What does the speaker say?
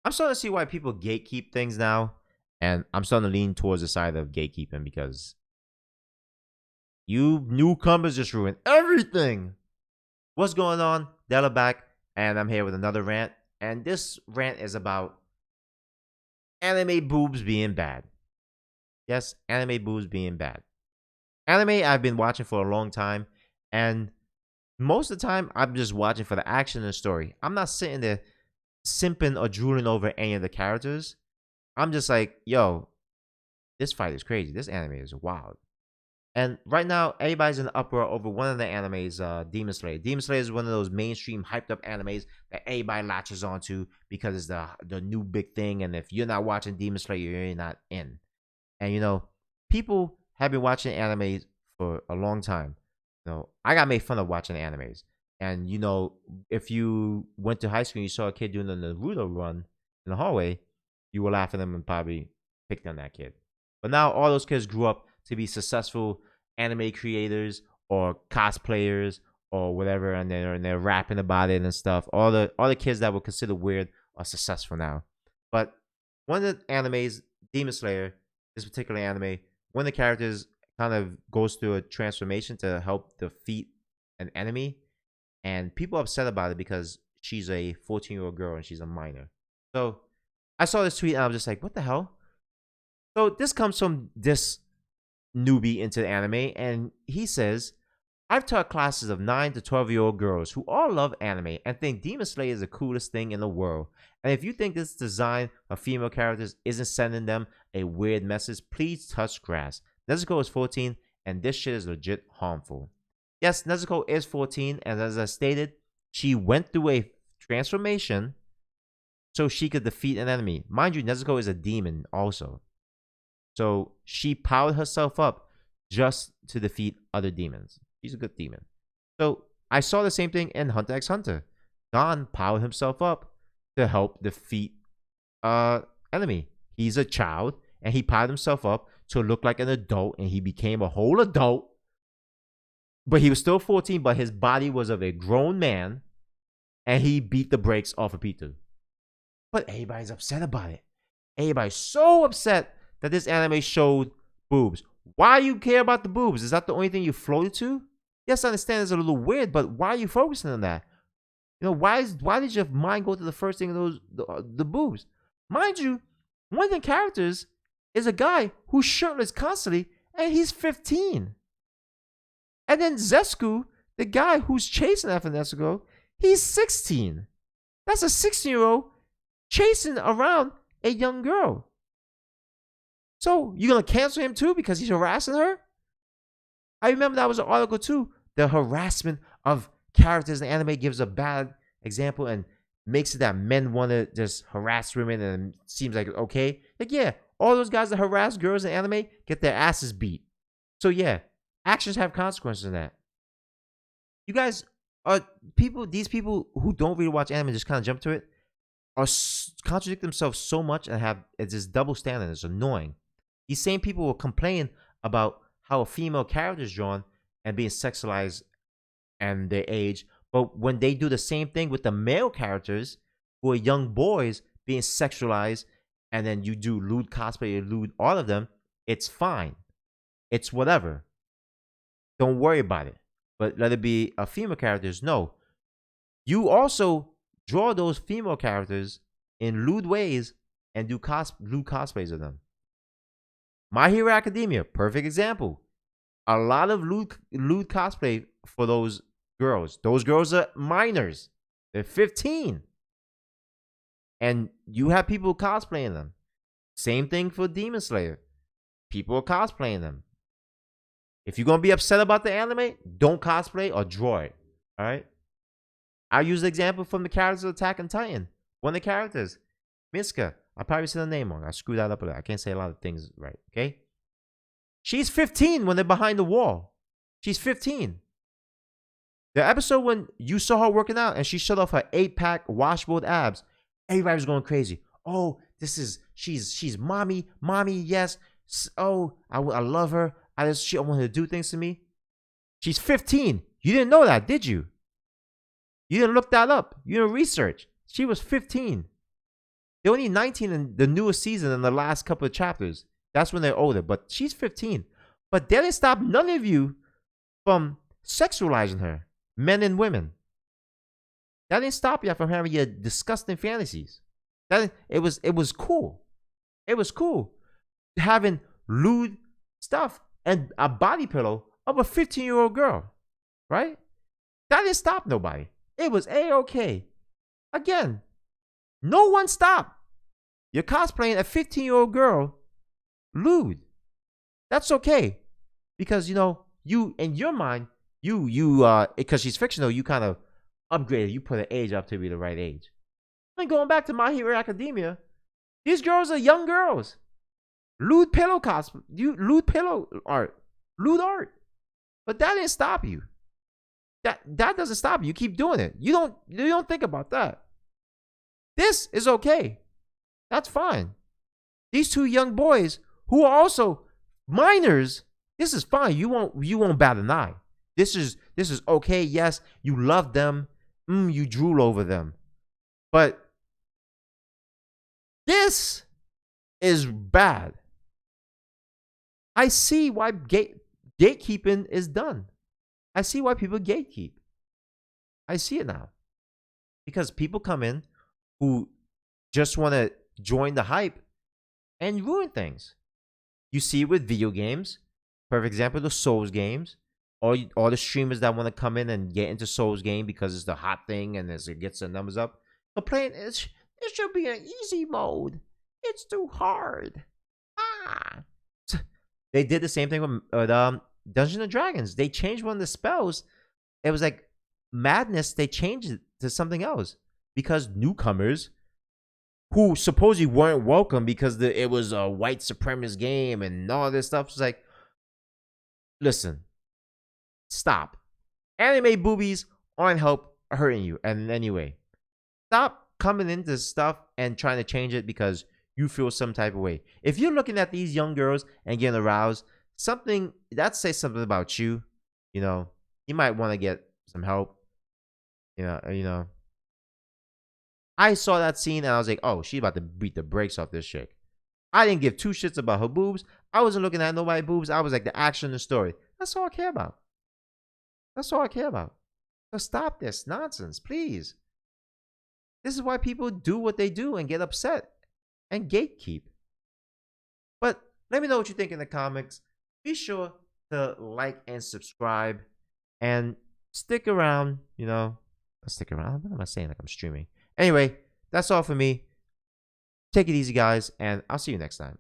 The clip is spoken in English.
I'm starting to see why people gatekeep things now, and I'm starting to lean towards the side of gatekeeping because you newcomers just ruin everything. What's going on? Della back, and I'm here with another rant. And this rant is about anime boobs being bad. Yes, anime boobs being bad. Anime I've been watching for a long time, and most of the time I'm just watching for the action and the story. I'm not sitting there simping or drooling over any of the characters. I'm just like, yo, this fight is crazy. This anime is wild. And right now, everybody's in an uproar over one of the animes, Demon Slayer. Demon Slayer is one of those mainstream hyped up animes that everybody latches onto because it's the new big thing. And if you're not watching Demon Slayer, you're not in. And people have been watching animes for a long time. I got made fun of watching animes. And if you went to high school and you saw a kid doing the Naruto run in the hallway, you were laughing at them and probably picked on that kid. But now all those kids grew up to be successful anime creators or cosplayers or whatever, and they're rapping about it and stuff. All the kids that were considered weird are successful now. But one of the animes, Demon Slayer, this particular anime, one of the characters kind of goes through a transformation to help defeat an enemy, and people are upset about it because she's a 14-year-old girl and she's a minor. So I saw this tweet and I was just like, what the hell? So this comes from this newbie into the anime, and he says, I've taught classes of 9 to 12-year-old girls who all love anime and think Demon Slayer is the coolest thing in the world. And if you think this design of female characters isn't sending them a weird message, please touch grass. Nezuko is 14, and this shit is legit harmful. Yes, Nezuko is 14, and as I stated, she went through a transformation so she could defeat an enemy. Mind you, Nezuko is a demon also. So she powered herself up just to defeat other demons. She's a good demon. So I saw the same thing in Hunter x Hunter. Gon powered himself up to help defeat enemy. He's a child, and he powered himself up to look like an adult, and he became a whole adult. But he was still 14, but his body was of a grown man, and he beat the brakes off of Pitou. But everybody's upset about it. Everybody's so upset that this anime showed boobs. Why you care about the boobs? Is that the only thing you floated to? Yes, I understand it's a little weird, but why are you focusing on that? Why did your mind go to the first thing of the boobs? Mind you, one of the characters is a guy who's shirtless constantly, and he's 15. And then Zesku, the guy who's chasing after Nezuko, he's 16. That's a 16-year-old chasing around a young girl. So you're going to cancel him too because he's harassing her? I remember that was an article too. The harassment of characters in anime gives a bad example and makes it that men want to just harass women, and it seems like okay. Like, yeah, all those guys that harass girls in anime get their asses beat. So yeah, actions have consequences in that. You guys are these people who don't really watch anime, just kind of jump to it, are contradict themselves so much and have it's this double standard. It's annoying. These same people will complain about how a female character is drawn and being sexualized and their age, but when they do the same thing with the male characters who are young boys being sexualized, and then you do lewd cosplay, you lewd all of them, it's fine. It's whatever. Don't worry about it. But let it be a female characters. No. You also draw those female characters in lewd ways and do lewd cosplays of them. My Hero Academia, perfect example. A lot of lewd cosplay for those girls. Those girls are minors. They're 15. And you have people cosplaying them. Same thing for Demon Slayer. People are cosplaying them. If you're going to be upset about the anime, don't cosplay or draw it. All right? I'll use the example from the characters of Attack on Titan. One of the characters, Miska. I probably said the name wrong. I screwed that up a lot. I can't say a lot of things right. Okay? She's 15 when they're behind the wall. She's 15. The episode when you saw her working out and she showed off her 8-pack washboard abs, everybody was going crazy. Oh, she's mommy, yes. Oh, I love her. I want her to do things to me. She's 15. You didn't know that, did you? You didn't look that up. You didn't research. She was 15. They're only 19 in the newest season in the last couple of chapters. That's when they're older. But she's 15. But that didn't stop none of you from sexualizing her, men and women. That didn't stop you from having your disgusting fantasies. It was cool. It was cool having lewd stuff and a body pillow of a 15-year-old girl, right? That didn't stop nobody. It was A-okay. Again, no one stopped. You're cosplaying a 15-year-old girl lewd. That's okay. Because, you, in your mind, because she's fictional, you kind of upgraded. You put her age up to be the right age. And going back to My Hero Academia, these girls are young girls. Lewd pillow cosplay, lewd pillow art, lewd art. But that didn't stop you. That doesn't stop you. You keep doing it. You don't think about that. This is okay. That's fine. These two young boys who are also minors, this is fine. You won't bat an eye. This is okay. Yes, you love them. You drool over them. But this is bad. I see why gatekeeping is done. I see why people gatekeep. I see it now. Because people come in who just want to join the hype and ruin things. You see it with video games. Perfect example, the Souls games. All the streamers that want to come in and get into Souls game because it's the hot thing and as it gets the numbers up, complain it should be an easy mode. It's too hard. They did the same thing with Dungeons and Dragons. They changed one of the spells. It was like madness. They changed it to something else because newcomers who supposedly weren't welcome because it was a white supremacist game and all this stuff. It's like, listen, stop. Anime boobies aren't hurting you in any way. Stop coming into stuff and trying to change it because you feel some type of way. If you're looking at these young girls and getting aroused, that says something about you. You might want to get some help. I saw that scene and I was like, oh, she's about to beat the brakes off this chick. I didn't give two shits about her boobs. I wasn't looking at nobody's boobs. I was like the action and the story. That's all I care about. That's all I care about. So stop this nonsense, please. This is why people do what they do and get upset and gatekeep. But let me know what you think in the comments. Be sure to like and subscribe and stick around, stick around. What am I saying like I'm streaming? Anyway, that's all for me. Take it easy, guys, and I'll see you next time.